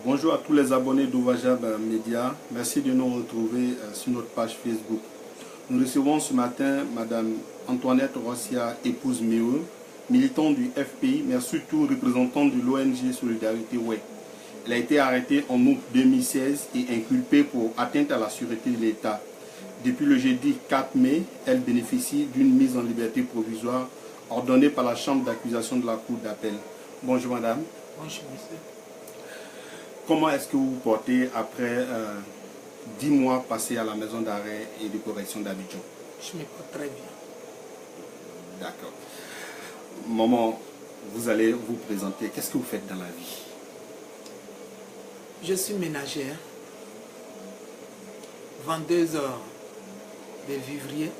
Bonjour à tous les abonnés d'Ouvajab Média. Merci de nous retrouver sur notre page Facebook. Nous recevons ce matin Madame Antoinette Rossia, épouse Méo, militante du FPI, mais surtout représentante de l'ONG Solidarité Ouai. Elle a été arrêtée en août 2016 et inculpée pour atteinte à la sûreté de l'État. Depuis le jeudi 4 mai, elle bénéficie d'une mise en liberté provisoire ordonnée par la chambre d'accusation de la Cour d'appel. Bonjour Madame. Bonjour monsieur. Comment est-ce que vous vous portez après 10 mois passés à la maison d'arrêt et de correction d'Abidjan? Je me porte très bien. D'accord. Maman, vous allez vous présenter. Qu'est-ce que vous faites dans la vie? Je suis ménagère, vendeuse de vivriers.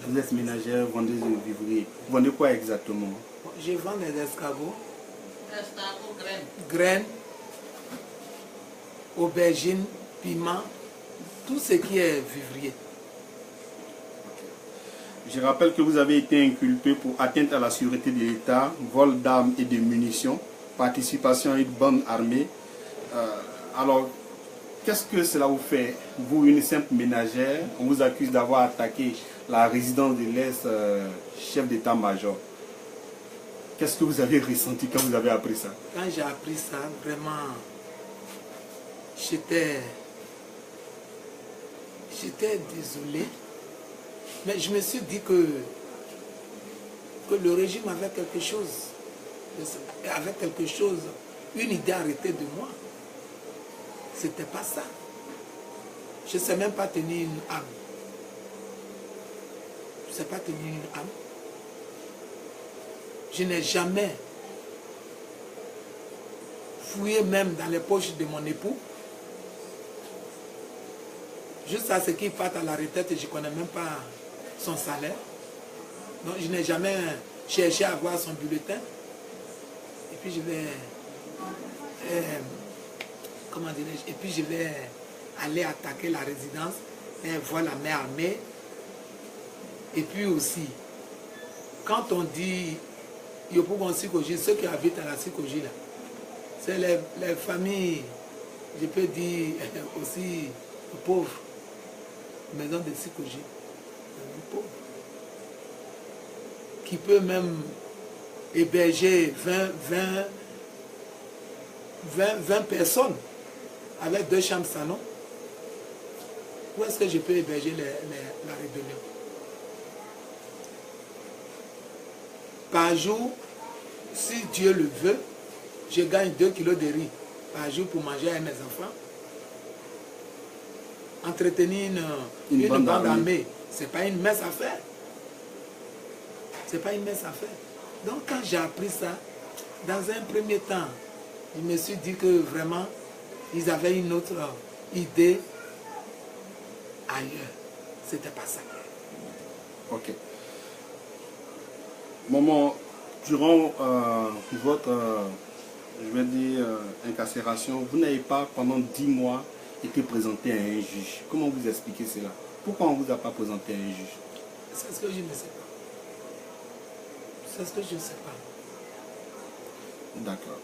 Vous êtes ménagère, vendeuse de vivriers. Vous vendez quoi exactement? Je vends des escargots, graines, aubergines, piments, tout ce qui est vivrier. Je rappelle que vous avez été inculpé pour atteinte à la sûreté de l'État, vol d'armes et de munitions, participation à une bande armée. Alors, qu'est-ce que cela vous fait? Vous, une simple ménagère, on vous accuse d'avoir attaqué la résidence de l'ex-chef d'état-major. Qu'est-ce que vous avez ressenti quand vous avez appris ça? Quand j'ai appris ça, vraiment, j'étais désolé. Mais je me suis dit que le régime avait quelque chose, une idée arrêtée de moi. C'était pas ça. Je ne sais même pas tenir une âme. Je ne sais pas tenir une âme. Je n'ai jamais fouillé même dans les poches de mon époux. Juste à ce qu'il parte à la retraite, je ne connais même pas son salaire. Donc je n'ai jamais cherché à voir son bulletin. Et puis je vais... comment dirais-je? Et puis je vais aller attaquer la résidence et voir la main armée. Et puis aussi, quand on dit Yopougon Sikoji, ceux qui habitent à la Sikoji là, c'est les familles, je peux dire aussi pauvres, maison de Sikoji, pauvres, qui peut même héberger 20 personnes avec 2 chambres salon. Où est-ce que je peux héberger la rébellion? Par jour, si Dieu le veut, je gagne 2 kilos de riz par jour pour manger avec mes enfants. Entretenir une bande armée, ce n'est pas une mince affaire. Ce n'est pas une mince affaire. Donc quand j'ai appris ça, dans un premier temps, je me suis dit que vraiment, ils avaient une autre idée ailleurs. C'était pas ça. Ok. Maman, durant votre, je vais dire, incarcération, vous n'avez pas, pendant 10 mois, été présenté à un juge. Comment vous expliquez cela? Pourquoi on ne vous a pas présenté à un juge? C'est ce que je ne sais pas. C'est ce que je ne sais pas. D'accord.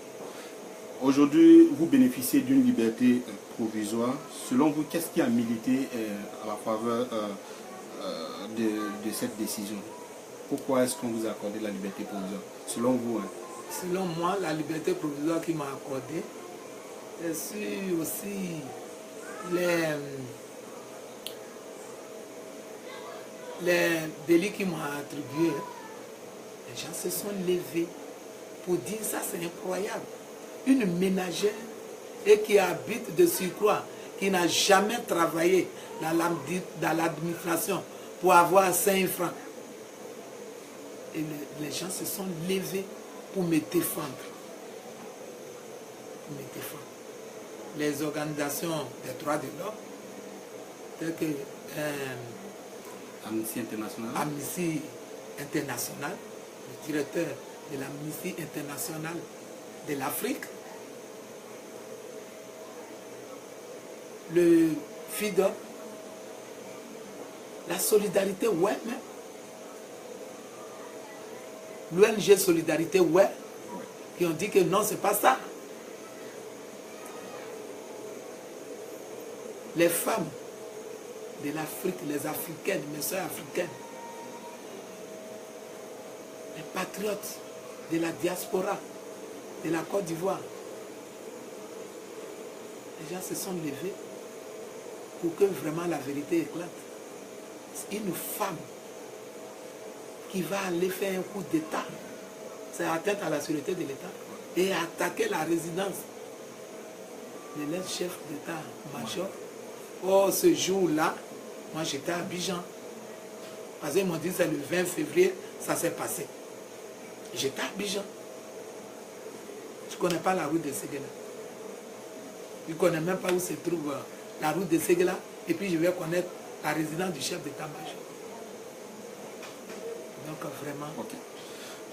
Aujourd'hui, vous bénéficiez d'une liberté provisoire. Selon vous, qu'est-ce qui a milité à la faveur de cette décision? Pourquoi est-ce qu'on vous a accordé la liberté provisoire? Selon vous, hein? Selon moi, la liberté provisoire qui m'a accordée, c'est aussi les délits qui m'ont attribués. Les gens se sont levés pour dire ça, c'est incroyable. Une ménagère et qui habite de surcroît, qui n'a jamais travaillé dans l'administration pour avoir 5 francs. Et les gens se sont levés pour me défendre. Les organisations des droits de l'homme, telles que Amnesty International. Amnesty International, le directeur de l'Amnesty International de l'Afrique, le FIDOP, la solidarité Ouai, l'ONG Solidarité Ouai, qui ont dit que non, c'est pas ça. Les femmes de l'Afrique, les Africaines, mes soeurs africaines, les patriotes de la diaspora, de la Côte d'Ivoire, les gens se sont levés pour que vraiment la vérité éclate. Une femme qui va aller faire un coup d'État, c'est atteinte à la sûreté de l'État, et attaquer la résidence de l'ex-chef d'État-major. Oh, ce jour-là, moi j'étais à Abidjan. Parce qu'ils m'ont dit que c'est le 20 février, ça s'est passé. J'étais à Abidjan. Je ne connais pas la route de Séguéla. Je ne connais même pas où se trouve la route de Séguéla. Et puis je vais connaître la résidence du chef d'état-major. Donc vraiment... Okay.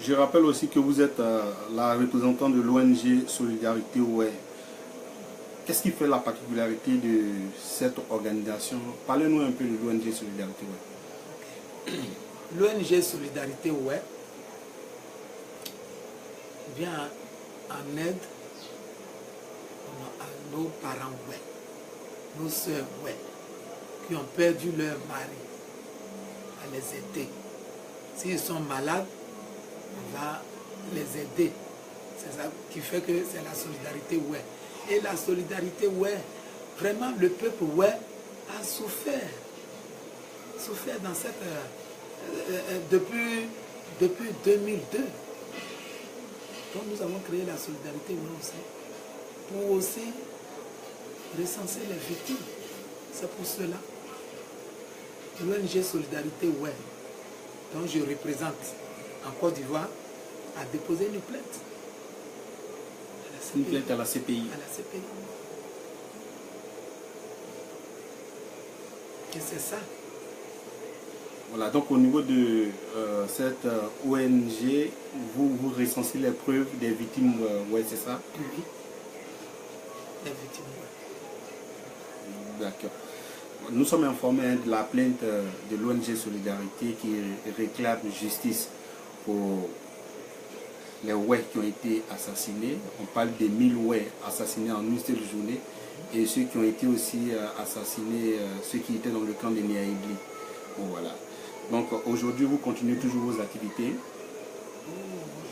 Je rappelle aussi que vous êtes la représentante de l'ONG Solidarité Ouai. Qu'est-ce qui fait la particularité de cette organisation? Parlez-nous un peu de l'ONG Solidarité Ouai. Okay. L'ONG Solidarité Ouai vient en aide à nos parents Ouai, nos soeurs Ouai, qui ont perdu leur mari, à les aider. S'ils sont malades, on va les aider. C'est ça qui fait que c'est la solidarité Ouai. Et la solidarité Ouai, vraiment le peuple Ouai a souffert. Souffert dans cette... depuis 2002. Donc nous avons créé la solidarité Ouai aussi. Pour aussi recenser les victimes. C'est pour cela. L'ONG Solidarité Ouai, dont je représente en Côte d'Ivoire, a déposé une plainte. Une plainte à la CPI. À la CPI. Et c'est ça. Voilà, donc au niveau de cette ONG, vous recensez les preuves des victimes, ouais, c'est ça? Oui. Les victimes, oui. D'accord. Nous sommes informés de la plainte de l'ONG Solidarité qui réclame justice pour les Ouai qui ont été assassinés. On parle des 1000 Ouai assassinés en une seule journée et ceux qui ont été aussi assassinés, ceux qui étaient dans le camp de Niaïbli. Bon, voilà. Donc aujourd'hui, vous continuez toujours vos activités.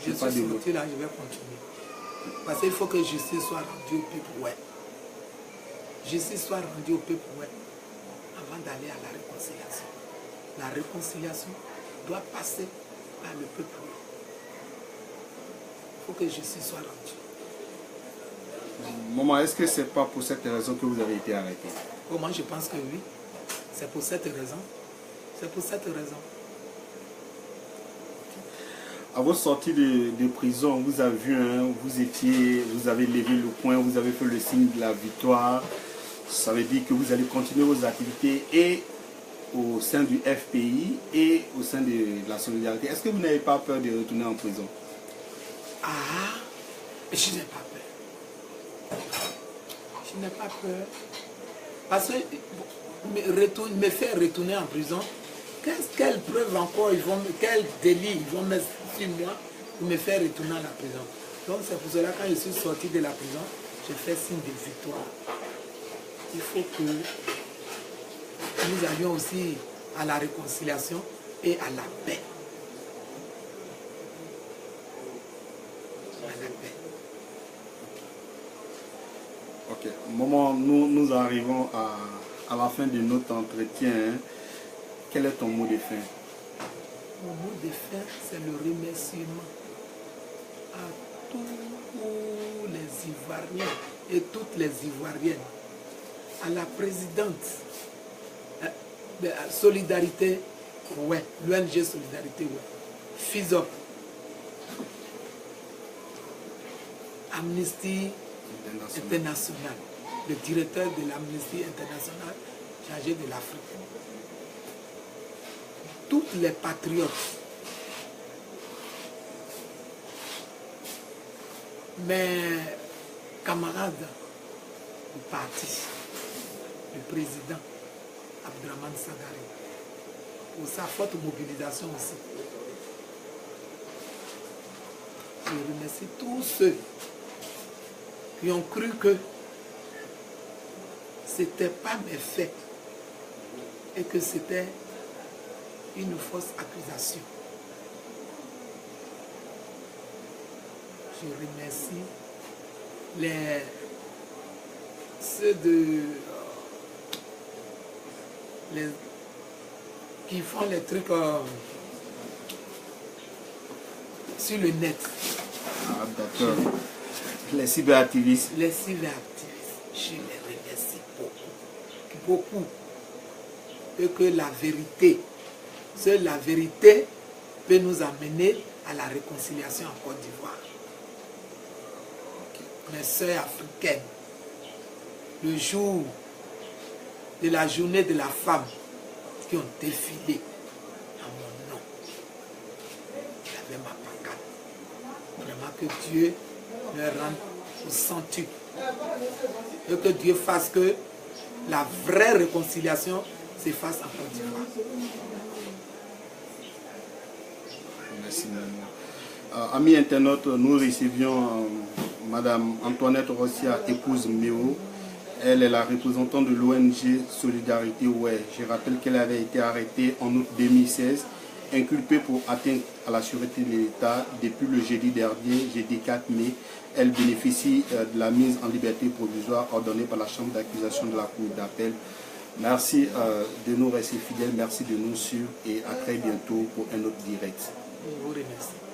Je suis sorti là, je vais continuer. Parce qu'il faut que justice soit rendue au peuple Ouai. Justice soit rendue au peuple Ouai avant d'aller à la réconciliation. La réconciliation doit passer par le peuple Ouai. Il faut que justice soit rendue. Maman, est-ce que c'est pas pour cette raison que vous avez été arrêté? Oh, moi, je pense que oui. C'est pour cette raison. C'est pour cette raison. À votre sortie de prison, vous avez vu, hein, vous avez levé le poing, vous avez fait le signe de la victoire. Ça veut dire que vous allez continuer vos activités et au sein du FPI et au sein de la solidarité. Est-ce que vous n'avez pas peur de retourner en prison? Ah, je n'ai pas peur. Je n'ai pas peur. Parce que me faire retourner en prison, quelle preuve encore quel délit ils vont mettre sur moi pour me faire retourner à la prison. Donc c'est pour cela quand je suis sorti de la prison, j'ai fait signe de victoire. Il faut que nous allions aussi à la réconciliation et à la paix. À la paix. Ok. Maman, nous arrivons à la fin de notre entretien. Quel est ton mot de fin? Mon mot de fin, c'est le remerciement à tous les Ivoiriens et toutes les Ivoiriennes, à la présidente de la Solidarité Ouai, l'ONG Solidarité Ouai, FISOP, Amnesty International, le directeur de l'Amnesty International chargé de l'Afrique. Toutes les patriotes, mes camarades du parti, le président Abdraman Sagari, pour sa forte mobilisation aussi. Je remercie tous ceux qui ont cru que ce n'était pas mes faits et que c'était une fausse accusation. Je remercie ceux qui font les trucs sur le net. Ah, d'accord. Les cyberactivistes. Les cyberactivistes, je les remercie beaucoup. Beaucoup. Et que la vérité, seule la vérité peut nous amener à la réconciliation en Côte d'Ivoire. Mes sœurs africaines, le jour de la journée de la femme, qui ont défilé à mon nom. J'avais ma pancarte. Vraiment que Dieu leur rende au centuple. Et que Dieu fasse que la vraie réconciliation se fasse en Côte d'Ivoire. Merci, madame. Amis internautes, nous recevions madame Antoinette Rossia, épouse Méo. Elle est la représentante de l'ONG Solidarité Ouai. Je rappelle qu'elle avait été arrêtée en août 2016, inculpée pour atteinte à la sûreté de l'État. Depuis le jeudi dernier, jeudi 4 mai, elle bénéficie de la mise en liberté provisoire ordonnée par la chambre d'accusation de la Cour d'appel. Merci de nous rester fidèles, merci de nous suivre et à très bientôt pour un autre direct. Je vous remercie.